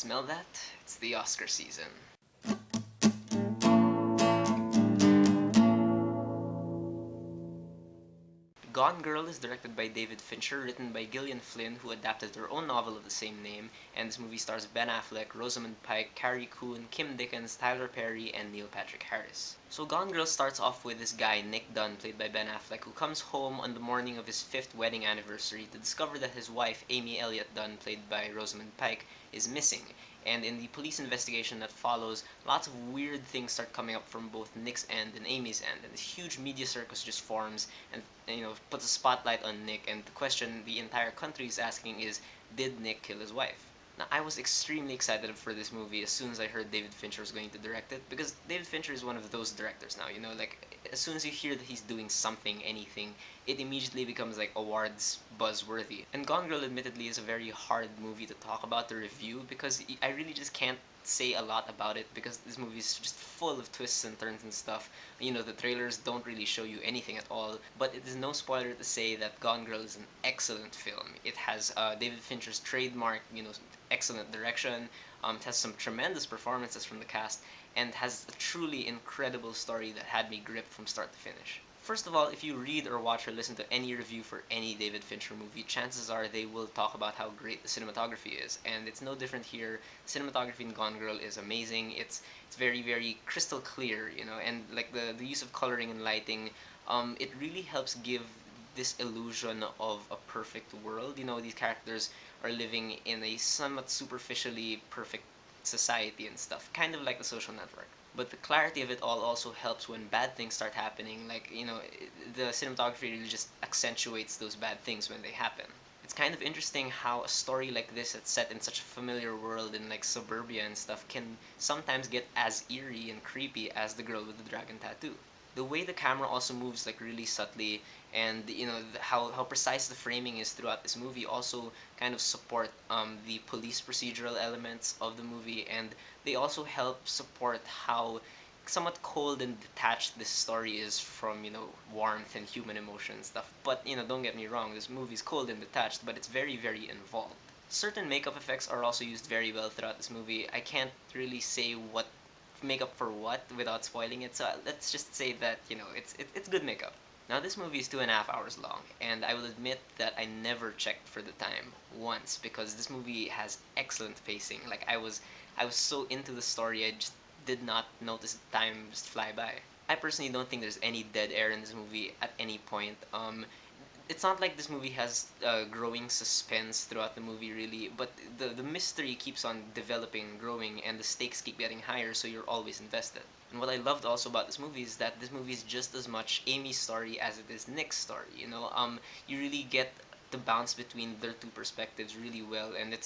Smell that? It's the Oscar season. Gone Girl is directed by David Fincher, written by Gillian Flynn, who adapted her own novel of the same name, and this movie stars Ben Affleck, Rosamund Pike, Carrie Coon, Kim Dickens, Tyler Perry, and Neil Patrick Harris. So Gone Girl starts off with this guy, Nick Dunn, played by Ben Affleck, who comes home on the morning of his 5th wedding anniversary to discover that his wife, Amy Elliott Dunn, played by Rosamund Pike, is missing. And in the police investigation that follows, lots of weird things start coming up from both Nick's end and Amy's end, and this huge media circus just forms and puts a spotlight on Nick. And the question the entire country is asking is, did Nick kill his wife? Now, I was extremely excited for this movie as soon as I heard David Fincher was going to direct it, because David Fincher is one of those directors now, like, as soon as you hear that he's doing something, anything, it immediately becomes like awards buzzworthy. And Gone Girl admittedly is a very hard movie to talk about, to review, because I really just can't say a lot about it, because this movie is just full of twists and turns and stuff. The trailers don't really show you anything at all, but it is no spoiler to say that Gone Girl is an excellent film. It has David Fincher's trademark, excellent direction. It has some tremendous performances from the cast, and has a truly incredible story that had me gripped from start to finish. First of all, if you read or watch or listen to any review for any David Fincher movie, chances are they will talk about how great the cinematography is, and it's no different here. Cinematography in Gone Girl is amazing. It's very, very crystal clear, and like the use of coloring and lighting, it really helps give this illusion of a perfect world. These characters are living in a somewhat superficially perfect society and stuff, kind of like The Social Network. But the clarity of it all also helps when bad things start happening. Like, the cinematography really just accentuates those bad things when they happen. It's kind of interesting how a story like this that's set in such a familiar world in like suburbia and stuff can sometimes get as eerie and creepy as the girl with the dragon tattoo. The way the camera also moves like really subtly, and how precise the framing is throughout this movie also kind of support the police procedural elements of the movie, and they also help support how somewhat cold and detached this story is from warmth and human emotion and stuff. But don't get me wrong, this movie's cold and detached, but it's very, very involved. Certain makeup effects are also used very well throughout this movie. I can't really say what makeup for what without spoiling it, so let's just say that it's good makeup. Now, this movie is 2.5 hours long, and I will admit that I never checked for the time once, because this movie has excellent pacing. Like, I was so into the story, I just did not notice the time just fly by. I personally don't think there's any dead air in this movie at any point. It's not like this movie has growing suspense throughout the movie, really, but the mystery keeps on developing and growing, and the stakes keep getting higher, so you're always invested. And what I loved also about this movie is that this movie is just as much Amy's story as it is Nick's story. You really get the bounce between their two perspectives really well, and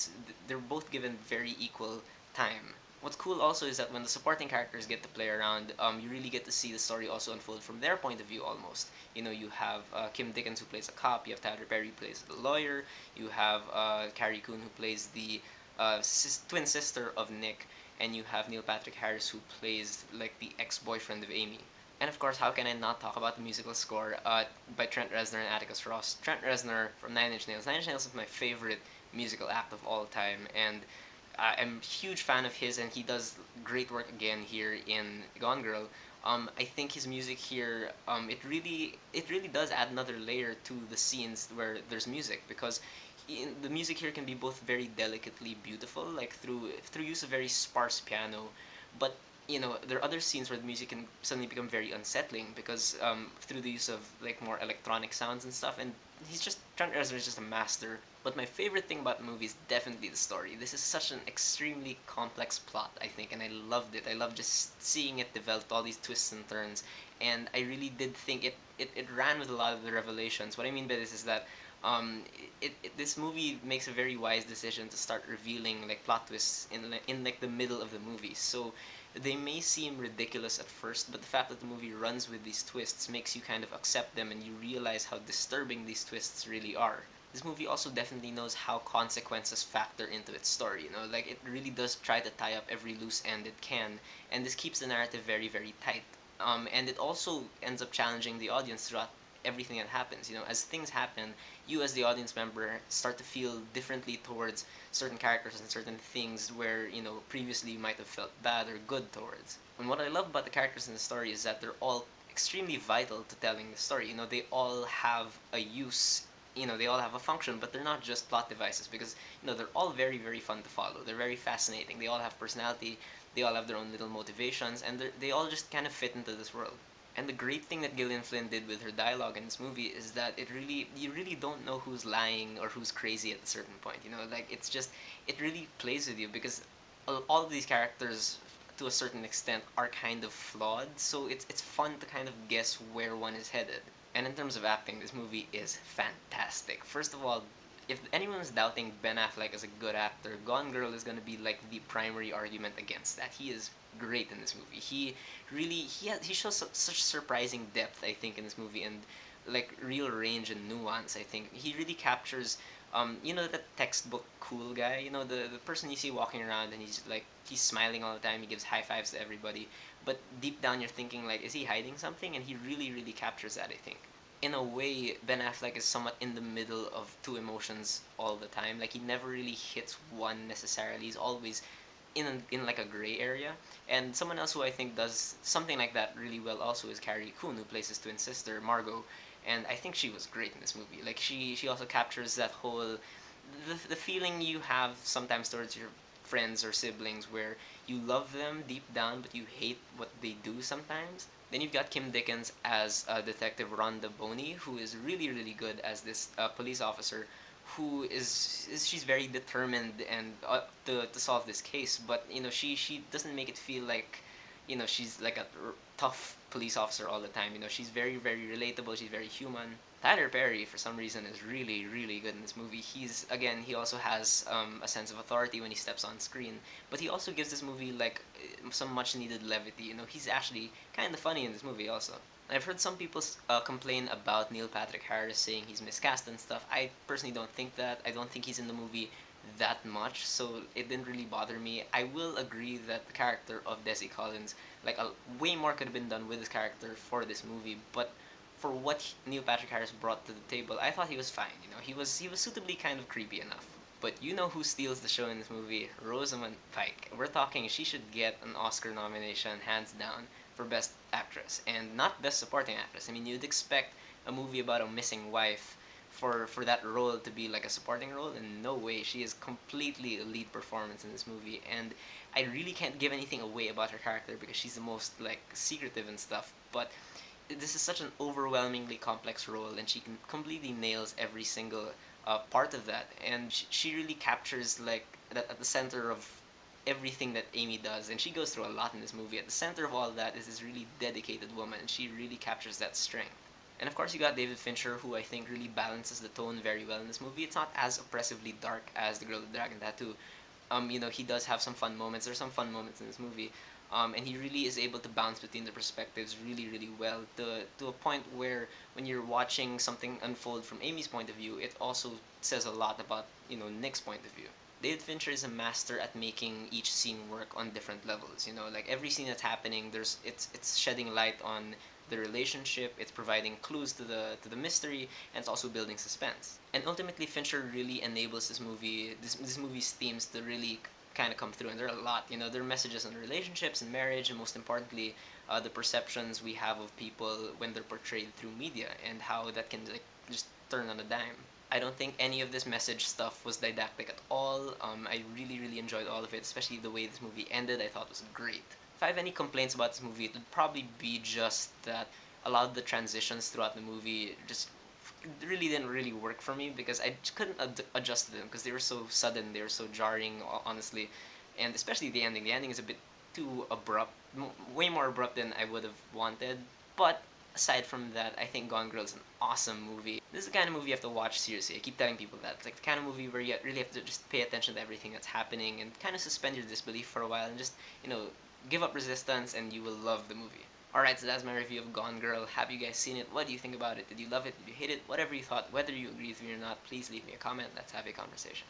they're both given very equal time. What's cool also is that when the supporting characters get to play around, you really get to see the story also unfold from their point of view almost. You have Kim Dickens, who plays a cop, you have Tyler Perry, who plays the lawyer, you have Carrie Coon, who plays the twin sister of Nick, and you have Neil Patrick Harris, who plays like the ex-boyfriend of Amy. And of course, how can I not talk about the musical score by Trent Reznor and Atticus Ross? Trent Reznor from Nine Inch Nails. Nine Inch Nails is my favorite musical act of all time, and I'm a huge fan of his, and he does great work again here in Gone Girl. I think his music here, it really does add another layer to the scenes where there's music, because the music here can be both very delicately beautiful, like through use of very sparse piano, but there are other scenes where the music can suddenly become very unsettling, because through the use of like more electronic sounds and stuff. And Trent Reznor is just a master. But my favorite thing about the movie is definitely the story. This is such an extremely complex plot, I think, and I loved it. I loved just seeing it develop, all these twists and turns, and I really did think it ran with a lot of the revelations. What I mean by this is that this movie makes a very wise decision to start revealing like plot twists in like the middle of the movie. So they may seem ridiculous at first, but the fact that the movie runs with these twists makes you kind of accept them, and you realize how disturbing these twists really are. This movie also definitely knows how consequences factor into its story. Like, it really does try to tie up every loose end it can, and this keeps the narrative very, very tight. And it also ends up challenging the audience throughout everything that happens. As things happen, you as the audience member start to feel differently towards certain characters and certain things where previously you might have felt bad or good towards. And what I love about the characters in the story is that they're all extremely vital to telling the story. They all have a use. They all have a function, but they're not just plot devices because they're all very, very fun to follow. They're very fascinating. They all have personality. They all have their own little motivations, and they all just kind of fit into this world. And the great thing that Gillian Flynn did with her dialogue in this movie is that you really don't know who's lying or who's crazy at a certain point. Like it really plays with you because all of these characters, to a certain extent, are kind of flawed. So it's fun to kind of guess where one is headed. And in terms of acting, this movie is fantastic. First of all, if anyone's doubting Ben Affleck as a good actor, Gone Girl is going to be like the primary argument against that. He is great in this movie. He shows such surprising depth, I think, in this movie, and like real range and nuance. I think he really captures the textbook cool guy, the person you see walking around and he's smiling all the time, he gives high fives to everybody, but deep down you're thinking like, is he hiding something? And he really, really captures that, I think. In a way, Ben Affleck is somewhat in the middle of two emotions all the time. Like he never really hits one necessarily. He's always in like a gray area. And someone else who I think does something like that really well also is Carrie Coon, who plays his twin sister Margot. And I think she was great in this movie. Like she also captures that whole the feeling you have sometimes towards your friends or siblings where you love them deep down but you hate what they do sometimes. Then you've got Kim Dickens as Detective Rhonda Boney, who is really, really good as this police officer who she's very determined and to solve this case, but she doesn't make it feel like she's like a tough police officer all the time. She's very, very relatable. She's very human. Tyler Perry, for some reason, is really, really good in this movie. He also has a sense of authority when he steps on screen, but he also gives this movie like some much needed levity. He's actually kind of funny in this movie also. I've heard some people complain about Neil Patrick Harris, saying he's miscast and stuff. I personally don't think that. I don't think he's in the movie that much, so it didn't really bother me. I will agree that the character of Desi Collins, way more could have been done with this character for this movie, but for what Neil Patrick Harris brought to the table, I thought he was fine. He was suitably kind of creepy enough. But you know who steals the show in this movie? Rosamund Pike. We're talking she should get an Oscar nomination, hands down, for Best Actress, and not Best Supporting Actress. I mean, you'd expect a movie about a missing wife for that role to be like a supporting role, and no way. She is completely a lead performance in this movie, and I really can't give anything away about her character because she's the most like secretive and stuff. But this is such an overwhelmingly complex role, and she completely nails every single part of that, and she really captures like that at the center of everything that Amy does, and she goes through a lot in this movie. At the center of all of that is this really dedicated woman, and she really captures that strength. And of course, you got David Fincher, who I think really balances the tone very well in this movie. It's not as oppressively dark as The Girl with the Dragon Tattoo. He does have some fun moments. There's some fun moments in this movie, and he really is able to bounce between the perspectives really, really well. To a point where when you're watching something unfold from Amy's point of view, it also says a lot about Nick's point of view. David Fincher is a master at making each scene work on different levels. Like every scene that's happening, it's shedding light on the relationship, it's providing clues to the mystery, and it's also building suspense. And ultimately, Fincher really enables this movie's themes to really kind of come through, and there are a lot. There are messages on relationships and marriage, and most importantly, the perceptions we have of people when they're portrayed through media, and how that can like just turn on a dime. I don't think any of this message stuff was didactic at all. I really, really enjoyed all of it, especially the way this movie ended. I thought was great. If I have any complaints about this movie, it would probably be just that a lot of the transitions throughout the movie just really didn't really work for me because I just couldn't adjust to them because they were so sudden, they were so jarring, honestly, and especially the ending. The ending is a bit too abrupt, way more abrupt than I would have wanted. But aside from that, I think Gone Girl is an awesome movie. This is the kind of movie you have to watch seriously. I keep telling people that. It's like the kind of movie where you really have to just pay attention to everything that's happening and kind of suspend your disbelief for a while and just, give up resistance and you will love the movie. Alright, so that's my review of Gone Girl. Have you guys seen it? What do you think about it? Did you love it? Did you hate it? Whatever you thought, whether you agree with me or not, please leave me a comment. Let's have a conversation.